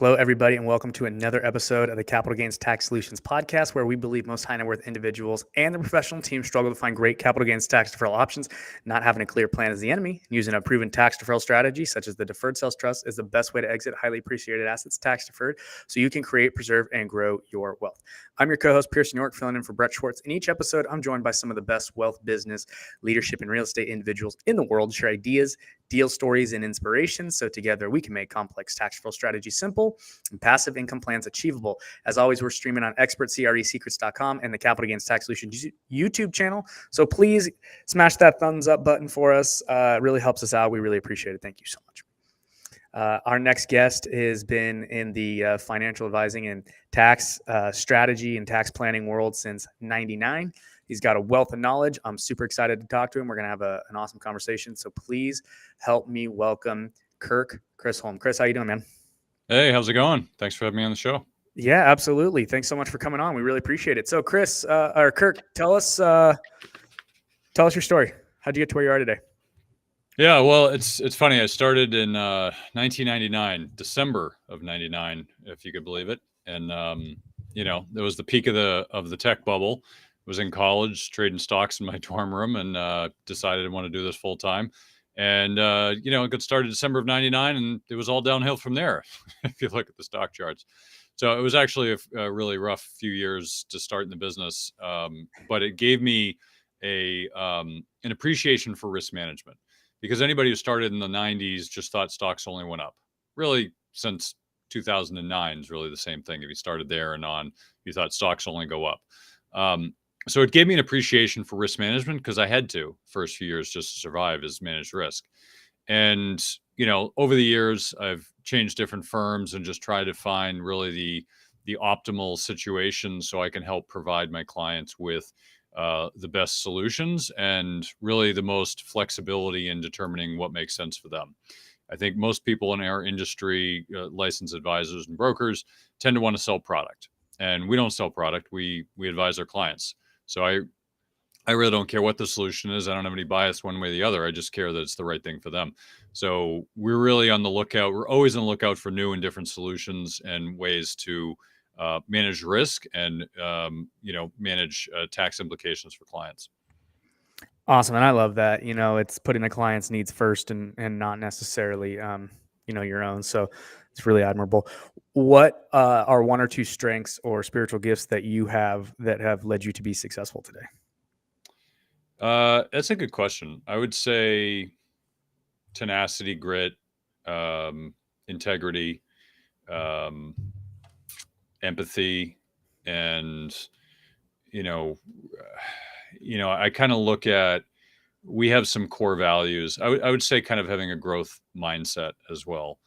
Hello, everybody, and welcome to another episode of the Capital Gains Tax Solutions podcast, where we believe most high net worth individuals and the professional team struggle to find great capital gains tax deferral options. Not having a clear plan is the enemy. Using a proven tax deferral strategy, such as the Deferred Sales Trust, is the best way to exit highly appreciated assets tax deferred so you can create, preserve, and grow your wealth. I'm your co-host, Pearson York, filling in for Brett Swarts. In each episode, I'm joined by some of the best wealth, business, leadership, and real estate individuals in the world to share ideas, deal stories, and inspiration, so together we can make complex tax deferral strategies simple and passive income plans achievable. As always, we're streaming on expertcresecrets.com and the Capital Gains Tax Solutions YouTube channel. So please smash that thumbs up button for us. It really helps us out. We really appreciate it. Thank you so much. Our next guest has been in the financial advising and tax strategy and tax planning world since '99. He's got a wealth of knowledge. I'm super excited to talk to him. We're going to have an awesome conversation. So please help me welcome Kirk Chisholm. Chris, how you doing, man? Hey, how's it going? Thanks for having me on the show. Yeah, absolutely. Thanks so much for coming on. We really appreciate it. So Chris, or Kirk, tell us your story. How'd you get to where you are today? Yeah, well, it's funny. I started in 1999, December of '99, if you could believe it. And it was the peak of the tech bubble. I was in college, trading stocks in my dorm room, and decided I want to do this full time. And it got started December of '99, and it was all downhill from there. If you look at the stock charts. So it was actually a really rough few years to start in the business, but it gave me an appreciation for risk management, because anybody who started in the '90s just thought stocks only went up. Really, since 2009 is really the same thing. If you started there and on, you thought stocks only go up. So it gave me an appreciation for risk management, because I had to first few years just to survive as managed risk. And over the years, I've changed different firms and just tried to find really the optimal situation so I can help provide my clients with the best solutions and really the most flexibility in determining what makes sense for them. I think most people in our industry, licensed advisors and brokers, tend to want to sell product, and we don't sell product. We advise our clients. So I really don't care what the solution is. I don't have any bias one way or the other. I just care that it's the right thing for them. So we're really on the lookout. We're always on the lookout for new and different solutions and ways to manage risk and manage tax implications for clients. Awesome. And I love that. It's putting the client's needs first and not necessarily, your own. So it's really admirable. What are one or two strengths or spiritual gifts that you have that have led you to be successful today? That's a good question. I would say tenacity, grit, integrity, empathy, and I kind of look at, we have some core values. I would say kind of having a growth mindset as well.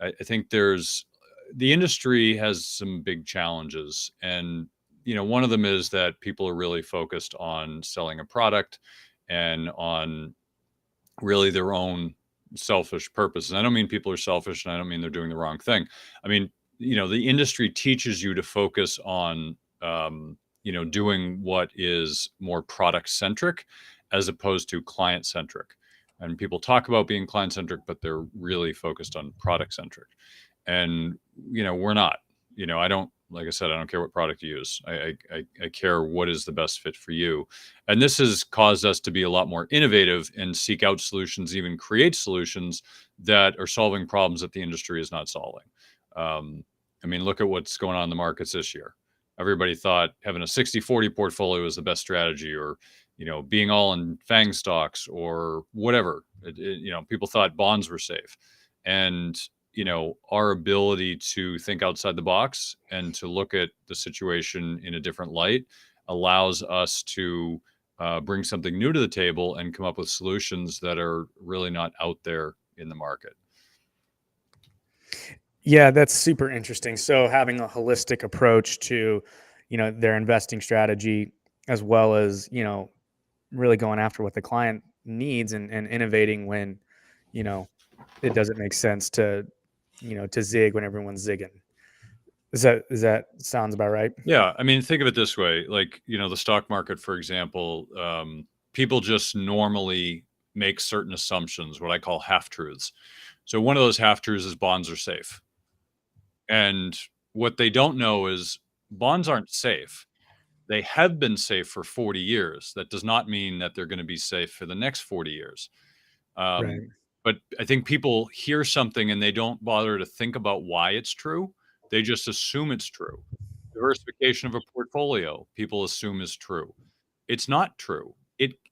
I think the industry has some big challenges, and one of them is that people are really focused on selling a product and on really their own selfish purposes. And I don't mean people are selfish, and I don't mean they're doing the wrong thing. I mean, the industry teaches you to focus on doing what is more product centric as opposed to client centric. And people talk about being client centric, but they're really focused on product centric. And we're not. I don't, like I said, I don't care what product you use. I care what is the best fit for you. And this has caused us to be a lot more innovative and seek out solutions, even create solutions that are solving problems that the industry is not solving. Look at what's going on in the markets this year. Everybody thought having a 60-40 portfolio was the best strategy, or being all in FANG stocks or whatever. People thought bonds were safe. And our ability to think outside the box and to look at the situation in a different light allows us to bring something new to the table and come up with solutions that are really not out there in the market. Yeah, that's super interesting. So having a holistic approach to, their investing strategy, as well as, really going after what the client needs and innovating when, it doesn't make sense to zig when everyone's zigging. Is that sounds about right? Yeah. Think of it this way, like, the stock market, for example, people just normally make certain assumptions, what I call half truths. So one of those half truths is bonds are safe. And what they don't know is bonds aren't safe. They have been safe for 40 years. That does not mean that they're going to be safe for the next 40 years. Right. But I think people hear something and they don't bother to think about why it's true. They just assume it's true. Diversification of a portfolio, people assume is true. It's not true.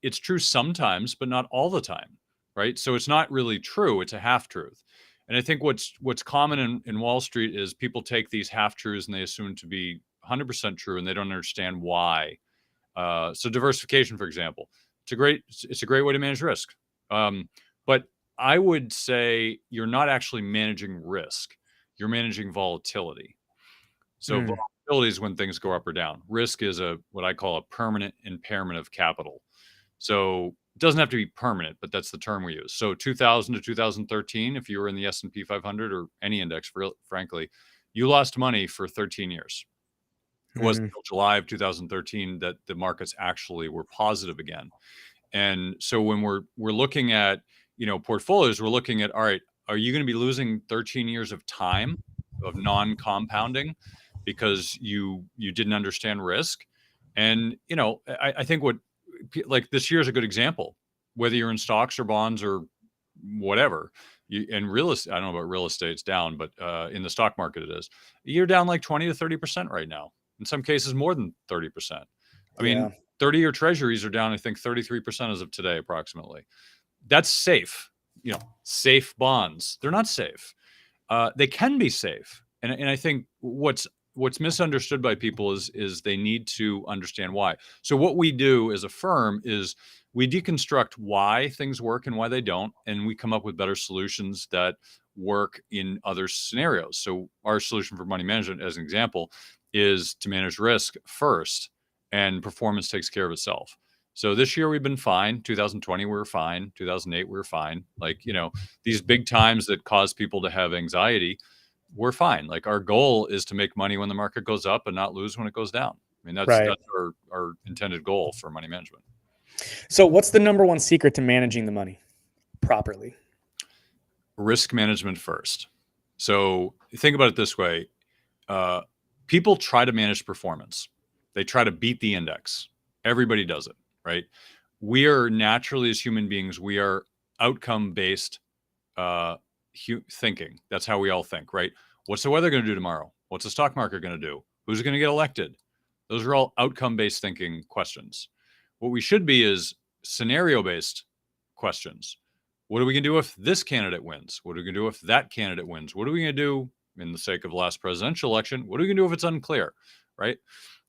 It's true sometimes, but not all the time, right? So it's not really true. It's a half truth. And I think what's common in Wall Street is people take these half truths and they assume to be 100% true, and they don't understand why. So diversification, for example, it's a great way to manage risk. But I would say you're not actually managing risk. You're managing volatility. So volatility is when things go up or down. Risk is what I call a permanent impairment of capital. So it doesn't have to be permanent, but that's the term we use. So 2000 to 2013, if you were in the S&P 500 or any index, frankly, you lost money for 13 years. It wasn't until July of 2013 that the markets actually were positive again. And so when we're looking at, portfolios, we're looking at, all right, are you going to be losing 13 years of time of non-compounding because you didn't understand risk? And, I think like this year is a good example, whether you're in stocks or bonds or whatever. And real estate, I don't know about real estate, it's down, but in the stock market it is. You're down like 20 to 30% right now. In some cases, more than 30%. I mean, 30-year treasuries are down, I think, 33% as of today, approximately. That's safe. Safe bonds. They're not safe. They can be safe. And I think what's misunderstood by people is they need to understand why. So what we do as a firm is we deconstruct why things work and why they don't, and we come up with better solutions that work in other scenarios. So our solution for money management, as an example, is to manage risk first, and performance takes care of itself. So this year we've been fine. 2020 we were fine. 2008 we were fine. Like, these big times that cause people to have anxiety, we're fine. Like, our goal is to make money when the market goes up and not lose when it goes down. I mean, that's our intended goal for money management. So what's the number one secret to managing the money properly? Risk management first. So think about it this way. People try to manage performance. They try to beat the index. Everybody does it, right? We are naturally, as human beings, we are outcome-based thinking. That's how we all think, right? What's the weather going to do tomorrow? What's the stock market going to do? Who's going to get elected? Those are all outcome-based thinking questions. What we should be is scenario-based questions. What are we going to do if this candidate wins? What are we going to do if that candidate wins? What are we going to do, in the sake of the last presidential election, what are we going to do if it's unclear, right?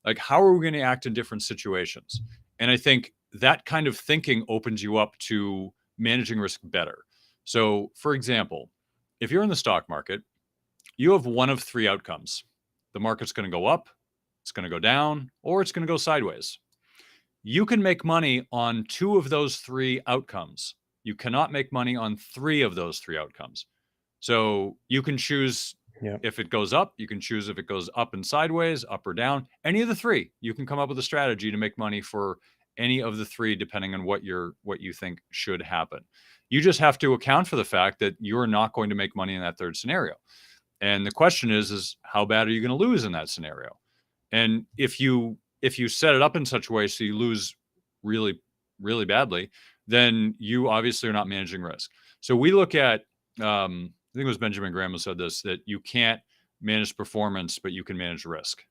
Like, how are we going to act in different situations? And I think that kind of thinking opens you up to managing risk better. So, for example, if you're in the stock market, you have one of three outcomes. The market's going to go up, it's going to go down, or it's going to go sideways. You can make money on two of those three outcomes. You cannot make money on three of those three outcomes. So you can choose if it goes up, you can choose if it goes up and sideways, up or down. Any of the three, you can come up with a strategy to make money for any of the three, depending on what you think should happen. You just have to account for the fact that you're not going to make money in that third scenario. And the question is how bad are you going to lose in that scenario? And if you set it up in such a way so you lose really, really badly, then you obviously are not managing risk. So we look at, I think it was Benjamin Graham who said this, that you can't manage performance, but you can manage risk,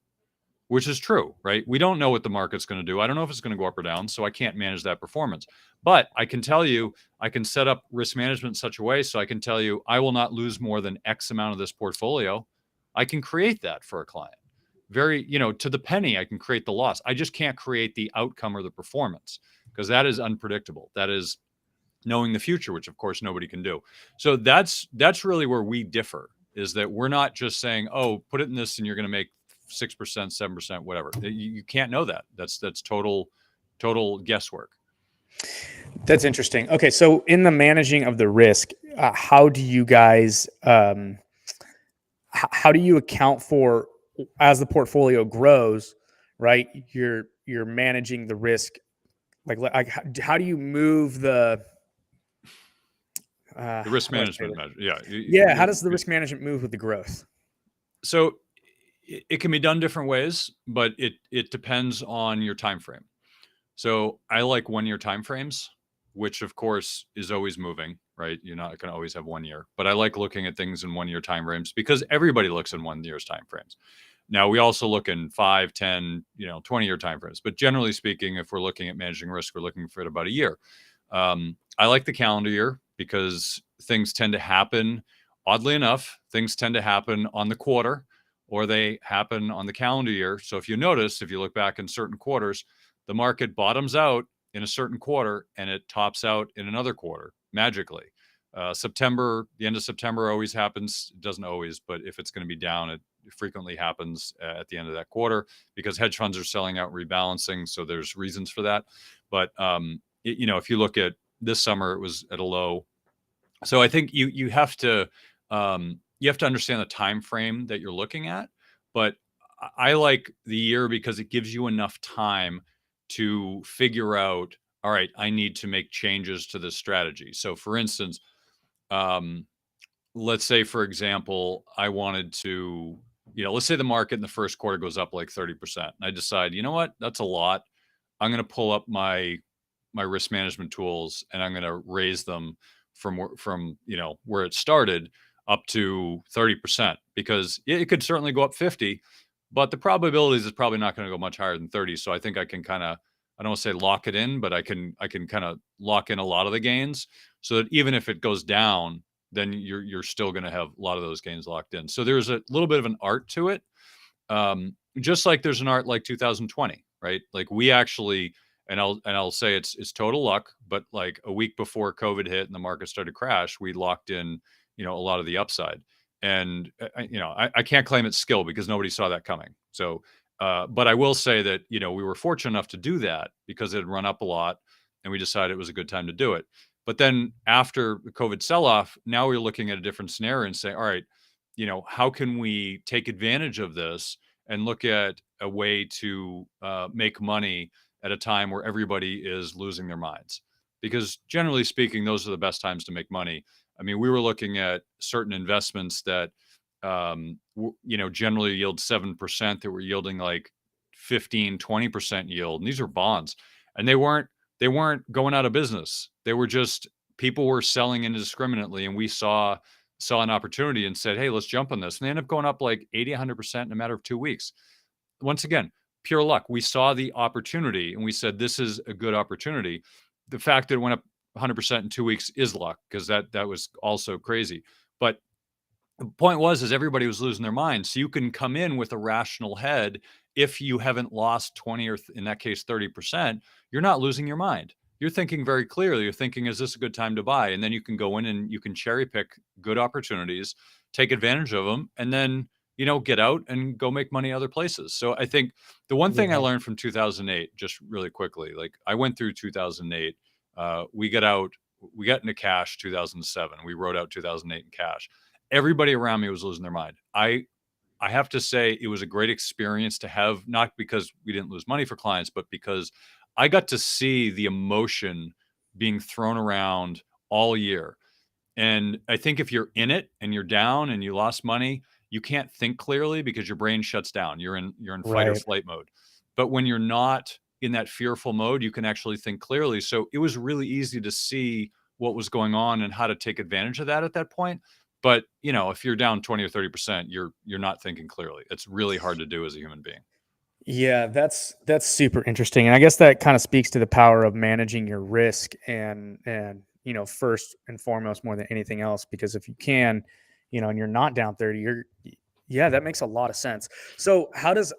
which is true, right? We don't know what the market's going to do. I don't know if it's going to go up or down, so I can't manage that performance. But I can tell you, I can set up risk management in such a way so I can tell you, I will not lose more than X amount of this portfolio. I can create that for a client. Very, to the penny, I can create the loss. I just can't create the outcome or the performance, because that is unpredictable. That is knowing the future, which of course nobody can do. So that's really where we differ, is that we're not just saying, oh, put it in this and you're going to make 6%, 7%, whatever. You can't know that. That's total guesswork. That's interesting. Okay, so in the managing of the risk, how do you guys how do you account for, as the portfolio grows, right? You're managing the risk. Like how do you move the risk management measure? Yeah. How does the risk management move with the growth? So it can be done different ways, but it depends on your time frame. So I like 1 year time frames, which of course is always moving, right? You're not going to always have 1 year, but I like looking at things in 1 year time frames because everybody looks in 1 year's time frames. Now we also look in 5, 10, 20-year time frames, but generally speaking, if we're looking at managing risk, we're looking for it about a year. I like the calendar year because things tend to happen. Oddly enough, things tend to happen on the quarter or they happen on the calendar year. So if you notice, if you look back in certain quarters, the market bottoms out in a certain quarter and it tops out in another quarter magically. September, the end of September always happens. It doesn't always, but if it's going to be down, it frequently happens at the end of that quarter because hedge funds are selling out, rebalancing. So there's reasons for that. But if you look at this summer, it was at a low. So I think you have to understand the time frame that you're looking at. But I like the year because it gives you enough time to figure out, all right, I need to make changes to this strategy. So for instance, um, let's say, for example, I wanted to, let's say the market in the first quarter goes up like 30%. And I decide, you know what, that's a lot. I'm going to pull up my risk management tools and I'm going to raise them from where it started up to 30% because it could certainly go up 50, but the probabilities is probably not going to go much higher than 30. So I think I can kind of, I don't want to say lock it in, but I can kind of lock in a lot of the gains so that even if it goes down, then you're still going to have a lot of those gains locked in. So there's a little bit of an art to it. Just like there's an art like 2020, right? Like we actually, and I'll say it's total luck, but like a week before COVID hit and the market started to crash, we locked in, a lot of the upside. And I can't claim it's skill because nobody saw that coming. So, but I will say that we were fortunate enough to do that because it had run up a lot, and we decided it was a good time to do it. But then after the COVID sell-off, now we're looking at a different scenario and say, all right, how can we take advantage of this and look at a way to make money at a time where everybody is losing their minds? Because generally speaking, those are the best times to make money. I mean, we were looking at certain investments that, generally yield 7% that were yielding like 15, 20% yield. And these are bonds, and they weren't going out of business. They were just, people were selling indiscriminately, and we saw an opportunity and said, hey, let's jump on this. And they ended up going up like 80, 100% in a matter of 2 weeks. Once again, pure luck. We saw the opportunity and we said, this is a good opportunity. The fact that it went up 100% in 2 weeks is luck because that was also crazy. But the point is everybody was losing their mind. So you can come in with a rational head. If you haven't lost 20 or in that case, 30%, you're not losing your mind. You're thinking very clearly. You're thinking, is this a good time to buy? And then you can go in and you can cherry pick good opportunities, take advantage of them, and then, get out and go make money other places. So I think the one thing I Yeah. learned from 2008, just really quickly, like I went through 2008, we got into cash 2007. We wrote out 2008 in cash. Everybody around me was losing their mind. I have to say it was a great experience to have, not because we didn't lose money for clients, but because I got to see the emotion being thrown around all year. And I think if you're in it and you're down and you lost money, you can't think clearly because your brain shuts down. You're in fight or Right. flight mode. But when you're not in that fearful mode, you can actually think clearly. So it was really easy to see what was going on and how to take advantage of that at that point. But if you're down 20 or 30%, you're not thinking clearly. It's really hard to do as a human being. Yeah, that's super interesting, and I guess that kind of speaks to the power of managing your risk and first and foremost more than anything else, because if you can, and you're not down 30, yeah, that makes a lot of sense. So how does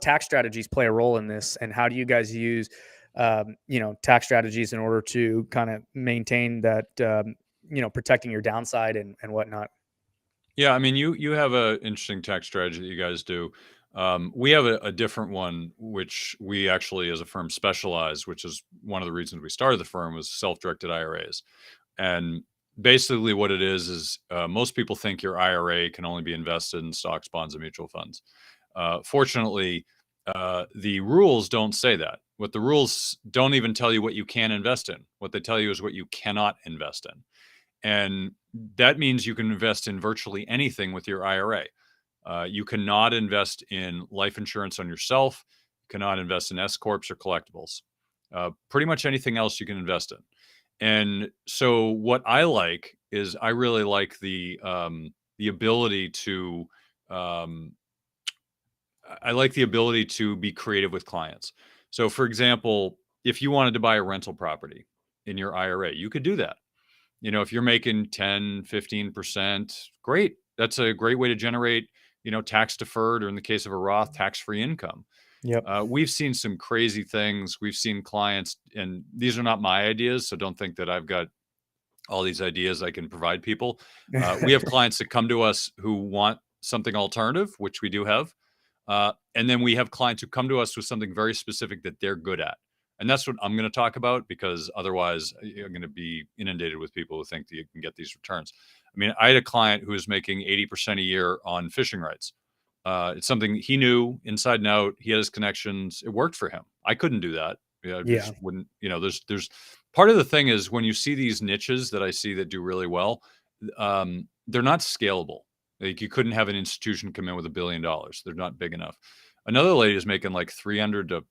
tax strategies play a role in this, and how do you guys use tax strategies in order to kind of maintain that protecting your downside and whatnot? Yeah, I mean, you have an interesting tax strategy that you guys do. We have a different one, which we actually, as a firm, specialize. Which is one of the reasons we started the firm was self-directed IRAs. And basically, what it is most people think your IRA can only be invested in stocks, bonds, and mutual funds. Fortunately, the rules don't say that. What the rules don't even tell you what you can invest in. What they tell you is what you cannot invest in. And that means you can invest in virtually anything with your IRA. You cannot invest in life insurance on yourself. You cannot invest in S corps or collectibles. Pretty much anything else you can invest in. And so what I like is I really like the ability to um, I like the ability to be creative with clients. So for example, if you wanted to buy a rental property in your IRA, you could do that. If you're making 10, 15%, great. That's a great way to generate, tax deferred, or in the case of a Roth, tax-free income. Yep. We've seen some crazy things. We've seen clients, and these are not my ideas, so don't think that I've got all these ideas I can provide people. We have clients that come to us who want something alternative, which we do have. And then we have clients who come to us with something very specific that they're good at. And that's what I'm going to talk about, because otherwise you're going to be inundated with people who think that you can get these returns. I mean, I had a client who was making 80% a year on fishing rights. It's something he knew inside and out. He had his connections. It worked for him. I couldn't do that. I Yeah. just wouldn't, there's part of the thing is when you see these niches that I see that do really well, they're not scalable. Like, you couldn't have an institution come in with $1 billion. They're not big enough. Another lady is making like 300 to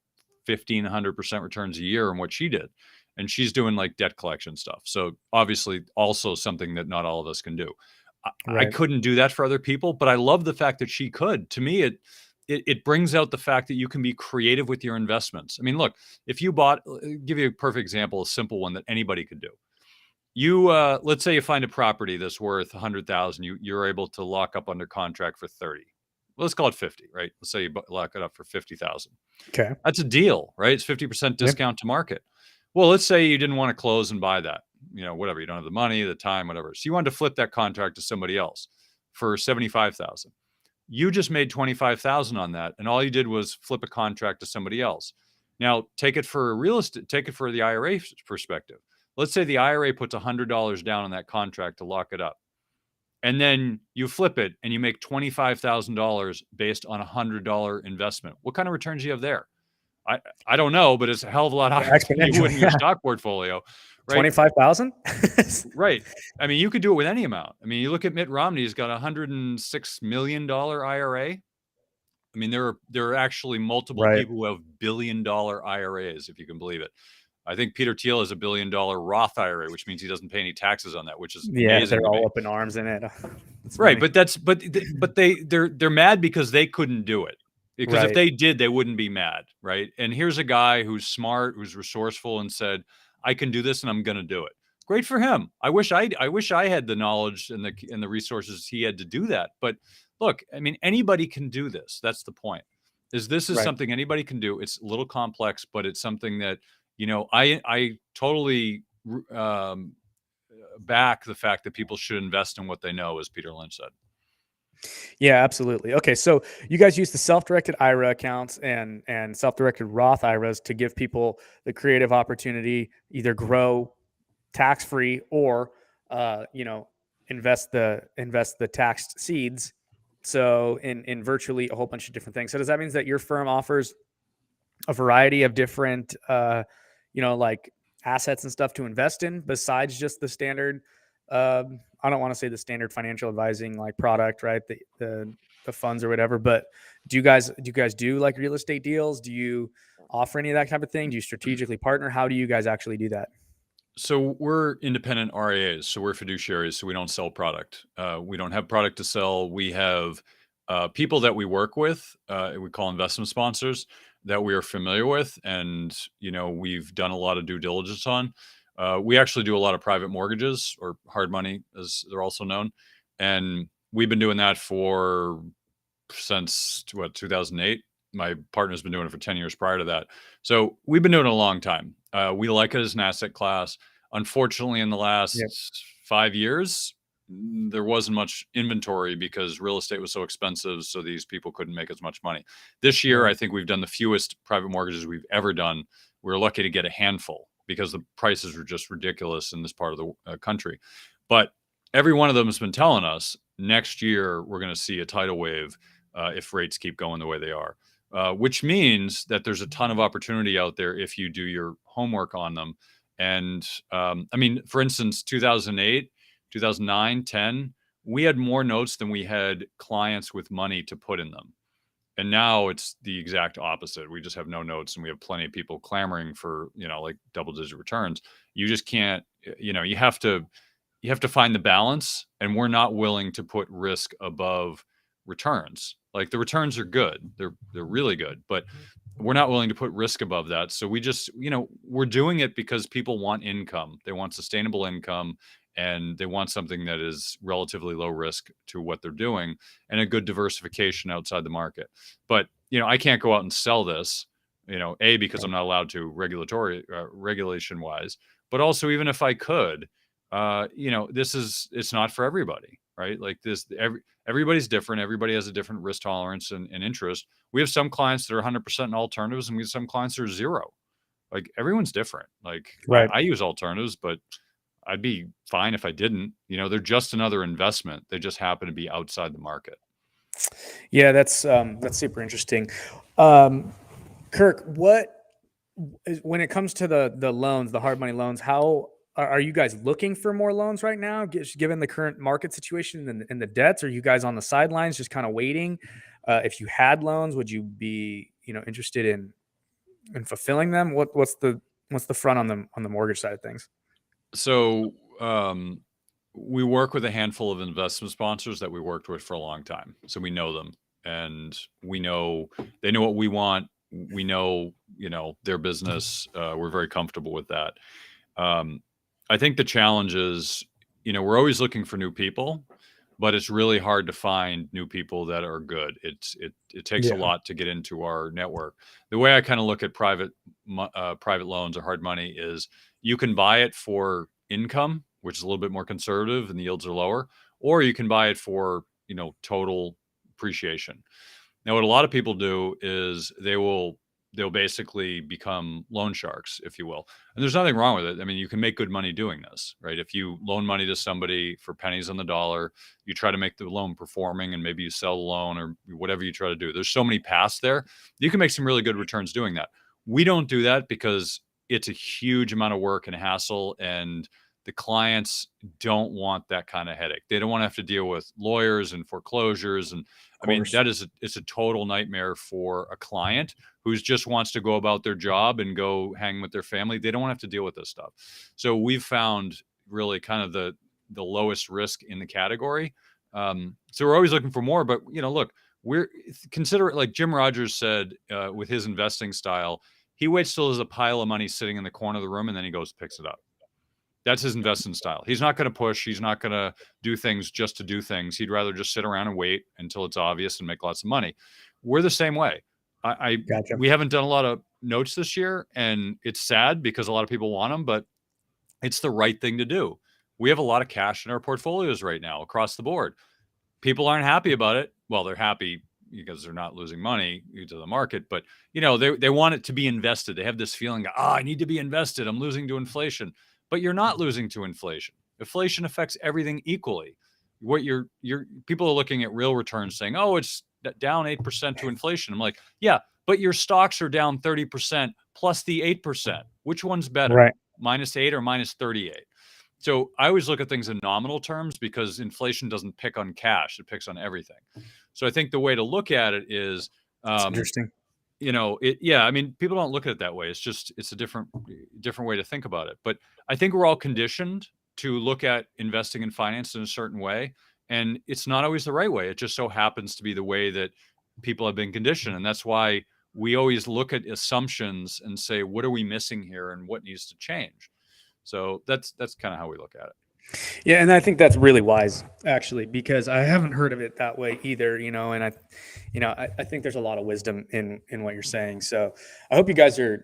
1,500% returns a year in what she did. And she's doing like debt collection stuff. So obviously also something that not all of us can do. I Right. couldn't do that for other people, but I love the fact that she could. To me, it brings out the fact that you can be creative with your investments. I mean, look, if you bought, give you a perfect example, a simple one that anybody could do. You let's say you find a property that's worth 100,000. You're able to lock up under contract for 30. Well, let's call it 50, right? Let's say you lock it up for 50,000. Okay. That's a deal, right? It's 50% Yeah. discount to market. Well, let's say you didn't want to close and buy that, whatever. You don't have the money, the time, whatever. So you wanted to flip that contract to somebody else for 75,000. You just made 25,000 on that, and all you did was flip a contract to somebody else. Now, take it for real estate, take it for the IRA perspective. Let's say the IRA puts $100 down on that contract to lock it up. And then you flip it and you make $25,000 based on a $100 investment. What kind of returns do you have there? I don't know, but it's a hell of a lot higher than you would Exponentially. in your Yeah. stock portfolio, right? 25,000. Right. I mean, you could do it with any amount. I mean, you look at Mitt Romney, he's got a $106 million IRA. I mean, there are actually multiple Right. people who have $1 billion IRAs, if you can believe it. I think Peter Thiel has a $1 billion Roth IRA, which means he doesn't pay any taxes on that, which is Yeah, amazing they're to me. all up in arms in it. It's Right, funny. but they're mad because they couldn't do it. Because if Right. they did, they wouldn't be mad, right? And here's a guy who's smart, who's resourceful, and said, "I can do this, and I'm going to do it." Great for him. I wish I had the knowledge and the resources he had to do that. But look, I mean, anybody can do this. That's the point. This is Right. something anybody can do. It's a little complex, but it's something that I totally back the fact that people should invest in what they know, as Peter Lynch said. Yeah, absolutely. Okay, so you guys use the self-directed IRA accounts and self-directed Roth IRAs to give people the creative opportunity, either grow tax-free or invest the taxed seeds. So in virtually a whole bunch of different things. So does that mean that your firm offers a variety of different like assets and stuff to invest in besides just the standard I don't want to say the standard financial advising like product, right? The funds or whatever, but do you guys do like real estate deals? Do you offer any of that type of thing? Do you strategically partner? How do you guys actually do that? So we're independent RIAs, so we're fiduciaries, so we don't sell product. We don't have product to sell. We have people that we work with, we call investment sponsors, that we are familiar with, and we've done a lot of due diligence on. We actually do a lot of private mortgages, or hard money, as they're also known, and we've been doing that since 2008. My partner's been doing it for 10 years prior to that. So we've been doing it a long time. We like it as an asset class. Unfortunately, in the last Yep. 5 years, there wasn't much inventory because real estate was so expensive. So these people couldn't make as much money. This year, Right. I think we've done the fewest private mortgages we've ever done. We're lucky to get a handful because the prices were just ridiculous in this part of the country. But every one of them has been telling us next year we're going to see a tidal wave if rates keep going the way they are. Which means that there's a ton of opportunity out there if you do your homework on them. And I mean, for instance, 2008, 2009, 10, we had more notes than we had clients with money to put in them. And now it's the exact opposite. We just have no notes and we have plenty of people clamoring for, like double digit returns. You just can't, you have to find the balance, and we're not willing to put risk above returns. Like the returns are good. They're really good, but we're not willing to put risk above that. So we just, we're doing it because people want income. They want sustainable income, and they want something that is relatively low risk to what they're doing and a good diversification outside the market. But, I can't go out and sell this, because I'm not allowed to regulation wise, but also even if I could, it's not for everybody, right? Like everybody's different. Everybody has a different risk tolerance and interest. We have some clients that are 100% in alternatives, and we have some clients that are zero. Like everyone's different. Like Right. I use alternatives, but I'd be fine if I didn't. They're just another investment. They just happen to be outside the market. Yeah, that's super interesting. Kirk, when it comes to the loans, the hard money loans, how are you guys looking for more loans right now, given the current market situation and the debts? Are you guys on the sidelines just kind of waiting? If you had loans, would you be interested in fulfilling them? What's the front on the mortgage side of things? So we work with a handful of investment sponsors that we worked with for a long time. So we know them, and we know they know what we want. We know, their business. We're very comfortable with that. I think the challenge is, we're always looking for new people, but it's really hard to find new people that are good. It takes a lot to get into our network. The way I kind of look at private loans or hard money is you can buy it for income, which is a little bit more conservative and the yields are lower, or you can buy it for, total appreciation. Now, what a lot of people do is they'll basically become loan sharks, if you will. And there's nothing wrong with it. I mean, you can make good money doing this, right? If you loan money to somebody for pennies on the dollar, you try to make the loan performing, and maybe you sell the loan or whatever you try to do. There's so many paths there. You can make some really good returns doing that. We don't do that because it's a huge amount of work and hassle, and the clients don't want that kind of headache. They don't want to have to deal with lawyers and foreclosures. And I mean, it's a total nightmare for a client who just wants to go about their job and go hang with their family. They don't want to have to deal with this stuff. So we've found really kind of the lowest risk in the category. So we're always looking for more, but look, consider it like Jim Rogers said, with his investing style, he waits till there's a pile of money sitting in the corner of the room and then he goes, picks it up. That's his investment style. He's not going to push. He's not going to do things just to do things. He'd rather just sit around and wait until it's obvious and make lots of money. We're the same way. Gotcha. We haven't done a lot of notes this year, and it's sad because a lot of people want them, but it's the right thing to do. We have a lot of cash in our portfolios right now across the board. People aren't happy about it. Well, they're happy because they're not losing money to the market, but they want it to be invested. They have this feeling, I need to be invested. I'm losing to inflation. But you're not losing to inflation. Inflation affects everything equally. What people are looking at real returns saying, oh, it's down 8% to inflation. I'm like, yeah, but your stocks are down 30% plus the 8%. Which one's better? Right. -8 or -38? So I always look at things in nominal terms because inflation doesn't pick on cash. It picks on everything. So I think the way to look at it is, That's interesting. I mean, people don't look at it that way. It's a different way to think about it. But I think we're all conditioned to look at investing in finance in a certain way. And it's not always the right way. It just so happens to be the way that people have been conditioned. And that's why we always look at assumptions and say, what are we missing here and what needs to change? So that's kind of how we look at it. Yeah, and I think that's really wise, actually, because I haven't heard of it that way either. And I think there's a lot of wisdom in what you're saying. So I hope you guys are,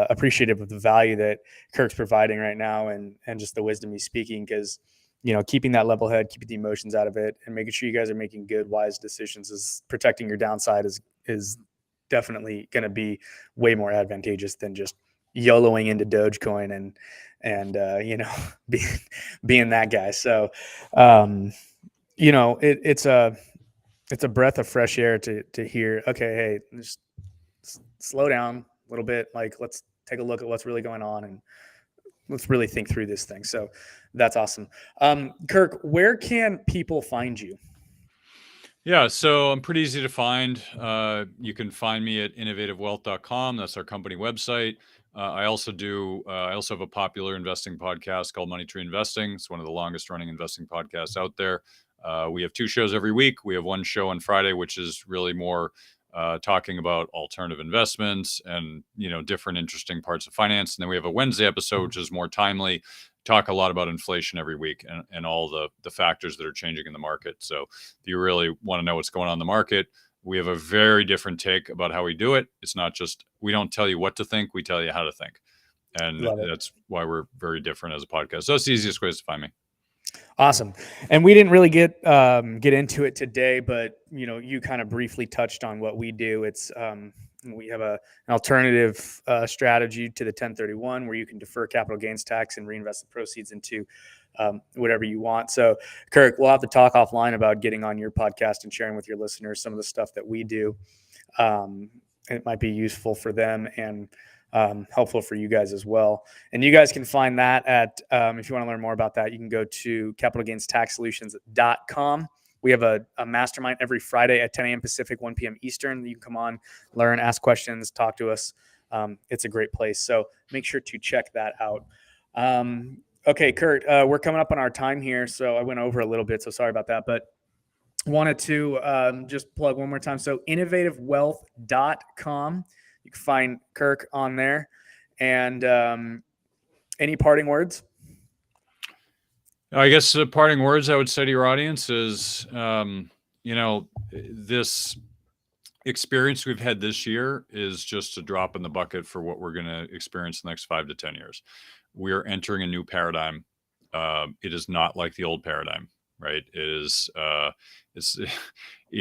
appreciative of the value that Kirk's providing right now, and just the wisdom he's speaking, because keeping that level head, keeping the emotions out of it, and making sure you guys are making good, wise decisions, is protecting your downside is definitely going to be way more advantageous than just YOLOing into Dogecoin and being that guy. So, it's a breath of fresh air to hear, okay, hey, just slow down a little bit. Like, let's take a look at what's really going on, and let's really think through this thing. So that's awesome. Kirk, where can people find you? Yeah, so I'm pretty easy to find. You can find me at innovativewealth.com. That's our company website. I also have a popular investing podcast called Money Tree Investing. It's one of the longest running investing podcasts out there. We have 2 shows every week. We have one show on Friday, which is really more talking about alternative investments and, different interesting parts of finance. And then we have a Wednesday episode, which is more timely, talk a lot about inflation every week and all the factors that are changing in the market. So if you really want to know what's going on in the market, we have a very different take about how we do it. It's not just, we don't tell you what to think, we tell you how to think. And that's why we're very different as a podcast. So it's the easiest ways to find me. Awesome. And we didn't really get into it today, but you kind of briefly touched on what we do. It's we have an alternative strategy to the 1031 where you can defer capital gains tax and reinvest the proceeds into whatever you want. So, Kirk, we'll have to talk offline about getting on your podcast and sharing with your listeners some of the stuff that we do. It might be useful for them and helpful for you guys as well. And you guys can find that at, if you want to learn more about that, you can go to capitalgainstaxsolutions.com. We have a mastermind every Friday at 10 a.m. Pacific, 1 p.m. Eastern. You can come on, learn, ask questions, talk to us. It's a great place. So make sure to check that out. Okay, Kurt, we're coming up on our time here. So I went over a little bit, so sorry about that. But wanted to just plug one more time. So innovativewealth.com. You can find Kirk on there. And any parting words? I guess the parting words I would say to your audience is, this experience we've had this year is just a drop in the bucket for what we're going to experience the next 5 to 10 years. We are entering a new paradigm. It is not like the old paradigm, right? It is, the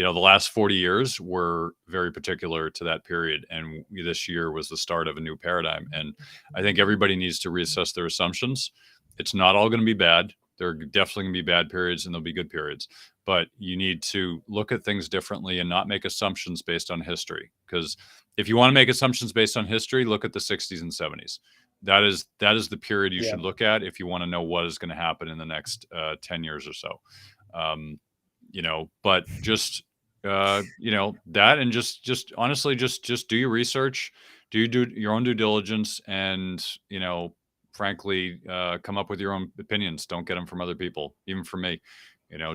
last 40 years were very particular to that period. And this year was the start of a new paradigm. And I think everybody needs to reassess their assumptions. It's not all going to be bad. There are definitely going to be bad periods and there'll be good periods, but you need to look at things differently and not make assumptions based on history. Because if you want to make assumptions based on history, look at the 60s and 70s. That is the period you should look at if you want to know what is going to happen in the next 10 years or so. But just, that, and just honestly, just do your research, do your own due diligence, and, frankly, come up with your own opinions. Don't get them from other people, even from me.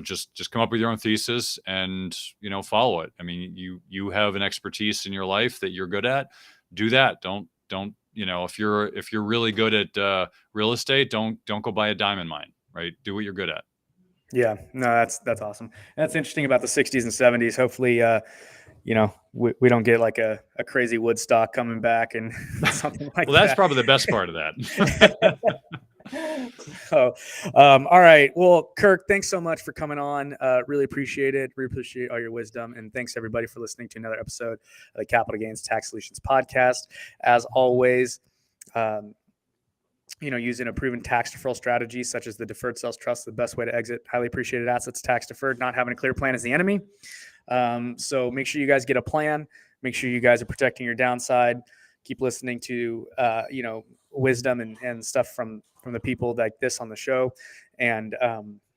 Just come up with your own thesis and, follow it. I mean, you have an expertise in your life that you're good at. Do that. Don't, if you're really good at real estate, don't go buy a diamond mine, right? Do what you're good at. Yeah, no, that's awesome. That's interesting about the 60s and 70s. Hopefully, we don't get like a crazy Woodstock coming back and something like that. Well, that's probably the best part of that. All right. Well, Kirk, thanks so much for coming on. Really appreciate it. Really appreciate all your wisdom. And thanks everybody for listening to another episode of the Capital Gains Tax Solutions podcast. As always, using a proven tax deferral strategy such as the Deferred Sales Trust, the best way to exit highly appreciated assets tax deferred. Not having a clear plan is the enemy. So make sure you guys get a plan. Make sure you guys are protecting your downside. Keep listening to, wisdom and stuff from the people like this on the show, and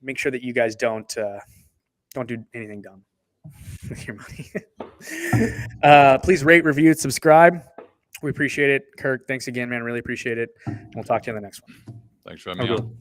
make sure that you guys don't do anything dumb with your money. Please rate, review, subscribe. We appreciate it. Kirk, thanks again, man. Really appreciate it. We'll talk to you in the next one. Thanks for having me on.